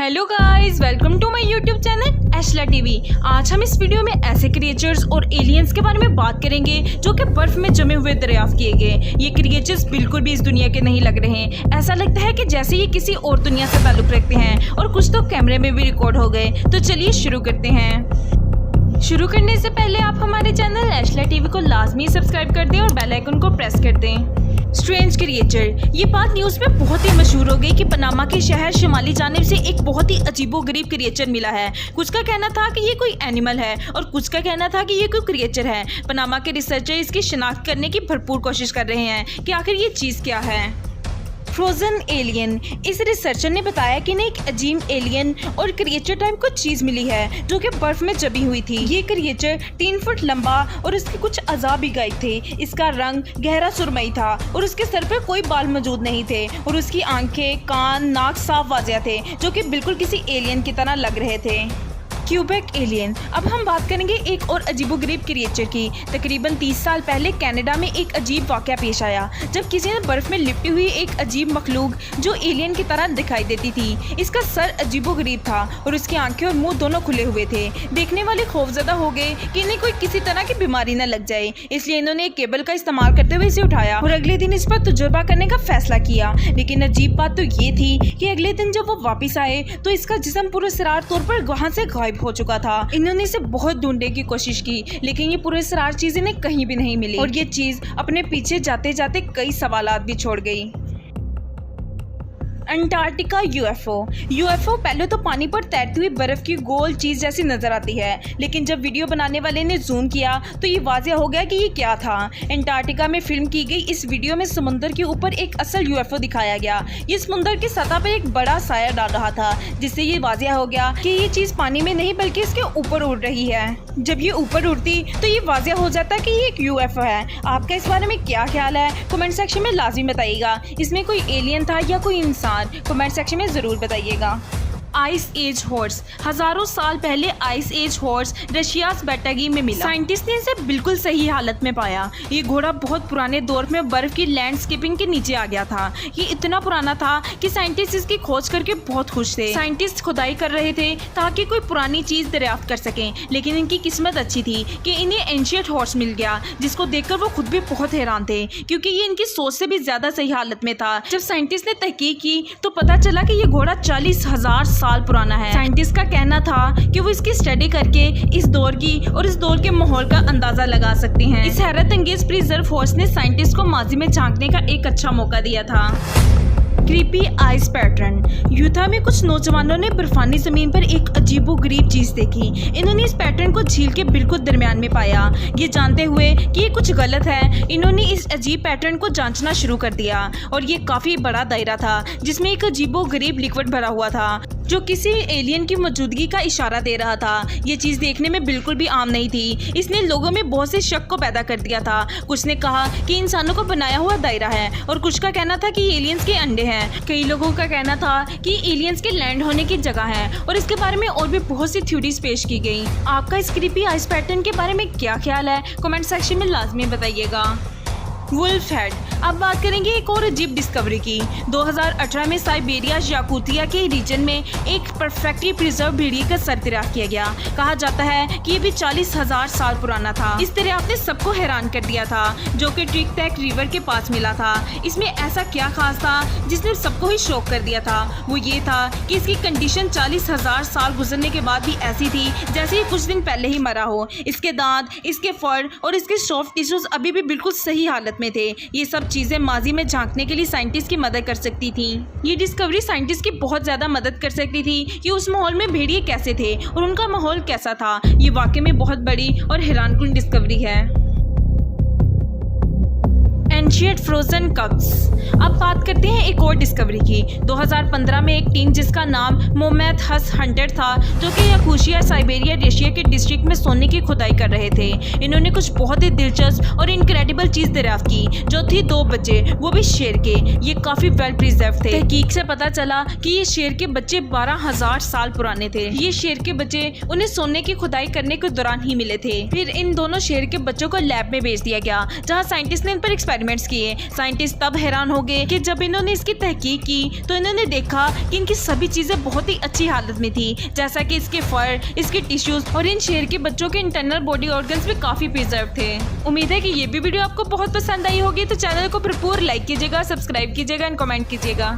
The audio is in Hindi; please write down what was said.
Hello guys, welcome to my YouTube channel Eshla TV. आज हम इस वीडियो में ऐसे क्रिएचर्स और एलियंस के बारे में बात करेंगे जो कि बर्फ में जमे हुए दरियाफ्त किए गए। ये क्रिएचर्स बिल्कुल भी इस दुनिया के नहीं लग रहे हैं। ऐसा लगता है कि जैसे ये किसी और दुनिया से ताल्लुक रखते हैं और कुछ तो कैमरे में भी रिकॉर्ड हो गए। तो चलिए शुरू करते हैं। शुरू करने से पहले आप हमारे चैनल एशला टीवी को लाजमी सब्सक्राइब कर दें और बेल आइकन को प्रेस कर दें। स्ट्रेंज क्रिएचर, ये बात न्यूज़ में बहुत ही मशहूर हो गई कि पनामा के शहर शिमाली जानिब से एक बहुत ही अजीबोगरीब क्रिएचर मिला है। कुछ का कहना था कि ये कोई एनिमल है और कुछ का कहना था कि ये कोई क्रिएचर है। पनामा के रिसर्चर इसकी शिनाख्त करने की भरपूर कोशिश कर रहे हैं कि आखिर ये चीज़ क्या है। फ्रोजन एलियन, इस रिसर्चर ने बताया कि इन्हें एक अजीब एलियन और क्रिएचर टाइप कुछ चीज़ मिली है जो कि बर्फ में जमी हुई थी। ये क्रिएचर 3 फुट लंबा और इसके कुछ अज़ा भी गायब थे। इसका रंग गहरा सुरमई था और उसके सर पर कोई बाल मौजूद नहीं थे और उसकी आंखें, कान, नाक साफ वाज़िया थे जो कि बिल्कुल किसी एलियन की तरह लग रहे थे। Quebec alien. अब हम बात करेंगे एक और अजीबोगरीब क्रिएचर की। तकरीबन 30 साल पहले कनाडा में एक अजीब वाक़या पेश आया जब किसी ने बर्फ में लिपटी हुई एक अजीब मखलूक जो एलियन की तरह दिखाई देती थी। इसका सर अजीबोगरीब था और उसकी आंखें और मुंह दोनों खुले हुए थे। देखने वाले खौफजदा हो गए कि इन्हें कोई किसी तरह की बीमारी न लग जाए, इसलिए इन्होंने एक केबल का इस्तेमाल करते हुए इसे उठाया और अगले दिन इस पर तजुर्बा करने का फैसला किया। लेकिन अजीब बात तो ये थी कि अगले दिन जब वो वापिस आए तो इसका जिस्म पुरअसरार तौर पर वहाँ से गायब हो चुका था। इन्होंने इसे बहुत ढूंढने की कोशिश की लेकिन ये पुरअसरार चीज इन्हें कहीं भी नहीं मिली और ये चीज अपने पीछे जाते जाते कई सवालात भी छोड़ गई। अंटार्कटिका यूएफओ पहले तो पानी पर तैरती हुई बर्फ की गोल चीज जैसी नजर आती है, लेकिन जब वीडियो बनाने वाले ने जूम किया तो ये वाज़ेह हो गया कि ये क्या था। अंटार्कटिका में फिल्म की गई इस वीडियो में समुद्र के ऊपर एक असल यूएफओ दिखाया गया। ये समुद्र की सतह पर एक बड़ा साया डाल रहा था, जिससे ये वाज़ेह हो गया कि ये चीज पानी में नहीं बल्कि इसके ऊपर उड़ रही है। जब ये ऊपर उड़ती तो ये वाज़ेह हो जाता कि ये एक यूएफओ है। आपका इस बारे में क्या ख्याल है? कमेंट सेक्शन में लाजमी बताइएगा। इसमें कोई एलियन था या कोई इंसान? कमेंट सेक्शन में जरूर बताइएगा। Ice age horse. हजारों साल पहले आइस एज हॉर्स रशियास बेटागी में मिला। साइंटिस्ट ने इसे बिल्कुल सही हालत में पाया। ये घोड़ा बहुत पुराने दौर में बर्फ की लैंडस्केपिंग के नीचे आ गया था। ये इतना पुराना था कि साइंटिस्ट इसकी खोज करके बहुत खुश थे। साइंटिस्ट खुदाई कर रहे थे ताकि कोई पुरानी चीज दरियाफ्त कर सकें, लेकिन इनकी किस्मत अच्छी थी कि इन्हें एंशियंट हॉर्स मिल गया, जिसको देखकर वो खुद भी बहुत हैरान थे क्योंकि ये इनकी सोच से भी ज्यादा सही हालत में था। जब साइंटिस्ट ने तहकीक की तो पता चला कि ये घोड़ा 40,000 साल पुराना है। साइंटिस्ट का कहना था कि वो इसकी स्टडी करके इस दौर की और इस दौर के माहौल का अंदाजा लगा सकते हैं। इस हैरत अंगेज प्रिजर्व फोर्स ने साइंटिस्ट को माजी में झांकने का एक अच्छा मौका दिया था। Creepy ice pattern. यूटा में कुछ नौजवानों ने बर्फानी जमीन पर एक अजीबोगरीब चीज देखी। इन्होंने इस पैटर्न को झील के बिल्कुल दरमियान में पाया। ये जानते हुए कि ये कुछ गलत है, इन्होंने इस अजीब पैटर्न को जांचना शुरू कर दिया और ये काफी बड़ा दायरा था जिसमें एक अजीबोगरीब लिक्विड भरा हुआ था जो किसी एलियन की मौजूदगी का इशारा दे रहा था। ये चीज देखने में बिल्कुल भी आम नहीं थी। इसने लोगों में बहुत से शक को पैदा कर दिया था। कुछ ने कहा कि इंसानों को बनाया हुआ दायरा है और कुछ का कहना था कि एलियंस के अंडे हैं। कई लोगों का कहना था कि एलियंस के लैंड होने की जगह है और इसके बारे में और भी बहुत सी थ्योरीज पेश की गई। आपका इस क्रीपी आइस पैटर्न के बारे में क्या ख्याल है? कमेंट सेक्शन में लाजमी बताइएगा। Wolf head. अब बात करेंगे एक और अजीब डिस्कवरी की। 2018 में साइबेरिया याकुतिया के रीजन में एक परफेक्टली प्रिजर्व भेड़िए का सर दरियाफ्त किया गया। कहा जाता है कि ये भी 40,000 साल पुराना था। इस दरियाफ्त ने सबको हैरान कर दिया था, जो कि ट्रिक टैक रिवर के पास मिला था। इसमें ऐसा क्या खास था जिसने सबको ही शॉक कर दिया था? वो ये था कि इसकी कंडीशन 40,000 साल गुजरने के बाद भी ऐसी थी जैसे ये कुछ दिन पहले ही मरा हो। इसके दांत, इसके फर और इसके सॉफ्ट टिश्यूज अभी भी बिल्कुल सही हालत में थे। ये सब चीजें माजी में झांकने के लिए साइंटिस्ट की मदद कर सकती थी। ये डिस्कवरी साइंटिस्ट की बहुत ज्यादा मदद कर सकती थी कि उस माहौल में भेड़िए कैसे थे और उनका माहौल कैसा था। ये वाकई में बहुत बड़ी और हैरानकुन डिस्कवरी है। Ancient frozen कब्स। अब बात करते हैं एक और डिस्कवरी की। 2015 में एक टीम जिसका नाम मोहम्मद हस हंटर था, जो कि याकुतिया साइबेरिया रशिया के डिस्ट्रिक्ट में सोने की खुदाई कर रहे थे। इन्होंने कुछ बहुत ही दिलचस्प और इनक्रेडिबल चीज दरियाफ्त की, जो थी 2 बच्चे, वो भी शेर के। ये काफी वेल प्रिजर्व थे। तहकीक से पता चला कि ये शेर के बच्चे 12,000 साल पुराने थे। ये शेर के बच्चे उन्हें सोने की खुदाई करने के दौरान ही मिले थे। फिर इन दोनों शेर के बच्चों को लैब में भेज दिया गया, जहाँ साइंटिस्ट ने इन पर एक्सपेरिमेंट एक्सपेरिमेंट्स किए। साइंटिस्ट तब हैरान हो गए कि जब इन्होंने इसकी तहकीक की तो इन्होंने देखा कि इनकी सभी चीजें बहुत ही अच्छी हालत में थी, जैसा कि इसके फर, इसके टिश्यूज और इन शेर के बच्चों के इंटरनल बॉडी ऑर्गन्स भी काफी प्रिजर्व थे। उम्मीद है कि ये भी वीडियो आपको बहुत पसंद आई होगी, तो चैनल को भरपूर लाइक कीजिएगा, सब्सक्राइब कीजिएगा एंड कमेंट कीजिएगा।